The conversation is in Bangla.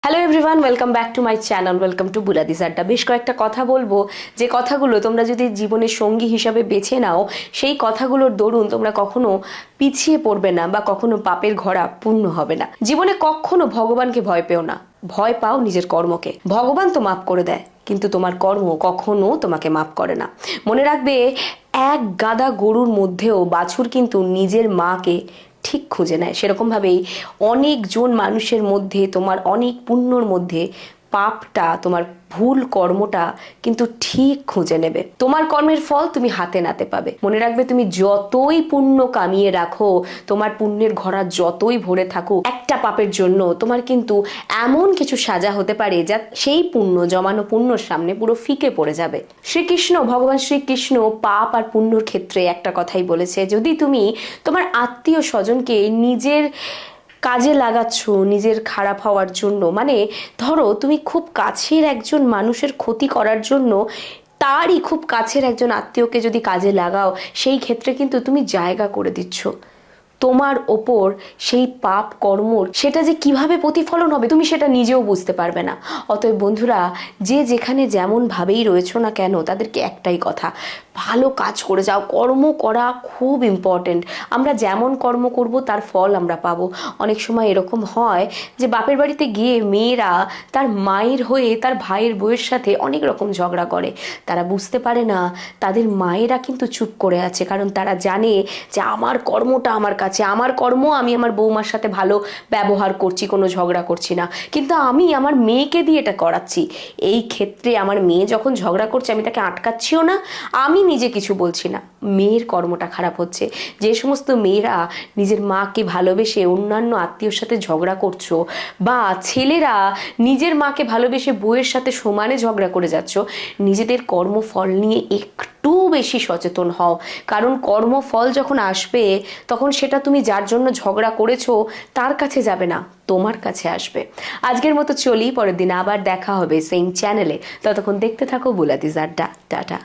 Hello everyone, welcome back to my channel, welcome to বুলাদিস আড্ডা। বেশ কয়েকটা কথা বলবো, যে কথাগুলো তোমরা যদি জীবনের সঙ্গী হিসাবে বেছে নাও, সেই কথাগুলোর দরুন তোমরা কখনো পিছিয়ে পড়বে না বা কখনো পাপের ঘোড়া পূর্ণ হবে না। জীবনে কখনো ভগবানকে ভয় পেও না, ভয় পাও নিজের কর্মকে। ভগবান তো মাফ করে দেয়, কিন্তু তোমার কর্ম কখনো তোমাকে মাফ করে না। মনে রাখবে, এক গাদা গরুর মধ্যেও বাছুর কিন্তু নিজের মাকে ঠিক খুঁজে নেয়। সেরকমভাবেই অনেকজন মানুষের মধ্যে তোমার অনেক পুণ্যর মধ্যে পাপটা, তোমার ভুল কর্মটা কিন্তু ঠিক খুঁজে নেবে। তোমার কর্মের ফল তুমি হাতে নাতে পাবে। মনে রাখবে, তুমি যতই পুণ্য কামিয়ে রাখো, তোমার পুণ্যের ঘোড়া যতই ভরে থাকুক, একটা পাপের জন্য তোমার কিন্তু এমন কিছু সাজা হতে পারে যা সেই পুণ্য, জমানো পুণ্যর সামনে পুরো ফিকে পড়ে যাবে। ভগবান শ্রীকৃষ্ণ পাপ আর পুণ্যর ক্ষেত্রে একটা কথাই বলেছে, যদি তুমি তোমার আত্মীয় স্বজনকে নিজের কাজে লাগাচ্ছ নিজের খারাপ হওয়ার জন্য, মানে ধরো তুমি খুব কাছের একজন মানুষের ক্ষতি করার জন্য তারই খুব কাছের একজন আত্মীয়কে যদি কাজে লাগাও, সেই ক্ষেত্রে কিন্তু তুমি জায়গা করে দিচ্ছ তোমার ওপর সেই পাপ কর্মর। সেটা যে কিভাবে প্রতিফলন হবে তুমি সেটা নিজেও বুঝতে পারবে না। অতএব বন্ধুরা, যে যেখানে যেমন ভাবেই রয়েছো না কেন, তাদেরকে একটাই কথা, ভালো কাজ করে যাও। কর্ম করা খুব ইম্পর্টেন্ট। আমরা যেমন কর্ম করব তার ফল আমরা পাবো। অনেক সময় এরকম হয় যে বাপের বাড়িতে গিয়ে মেয়েরা তার মায়ের হয়ে তার ভাইয়ের বউয়ের সাথে অনেক রকম ঝগড়া করে। তারা বুঝতে পারে না তাদের মায়েরা কিন্তু চুপ করে আছে, কারণ তারা জানে যে আমার কর্মটা আমার কাছে, আমার কর্ম, আমি আমার বৌমার সাথে ভালো ব্যবহার করছি, কোনো ঝগড়া করছি না, কিন্তু আমি আমার মেয়েকে দিয়ে এটা করাচ্ছি। এই ক্ষেত্রে আমার মেয়ে যখন ঝগড়া করছে আমি তাকে আটকাচ্ছিও না, আমি নিজে কিছু বলছি না, মেয়ের কর্মটা খারাপ হচ্ছে। যে সমস্ত মেয়েরা নিজের মাকে ভালোবেসে অন্যান্য আত্মীয়র সাথে ঝগড়া করছো, বা ছেলেরা নিজের মাকে ভালোবেসে বউয়ের সাথে সমানে ঝগড়া করে যাচ্ছ, নিজেদের কর্মফল নিয়ে একটু বেশি সচেতন হও। কারণ কর্মফল যখন আসবে তখন সেটা তুমি যার জন্য ঝগড়া করেছো তার কাছে যাবে না, তোমার কাছে আসবে। আজকের মতো চলি, পরের দিন আবার দেখা হবে সেম চ্যানেলে। ততক্ষণ দেখতে থাকো বুলাদিস আড্ডা। টাটা।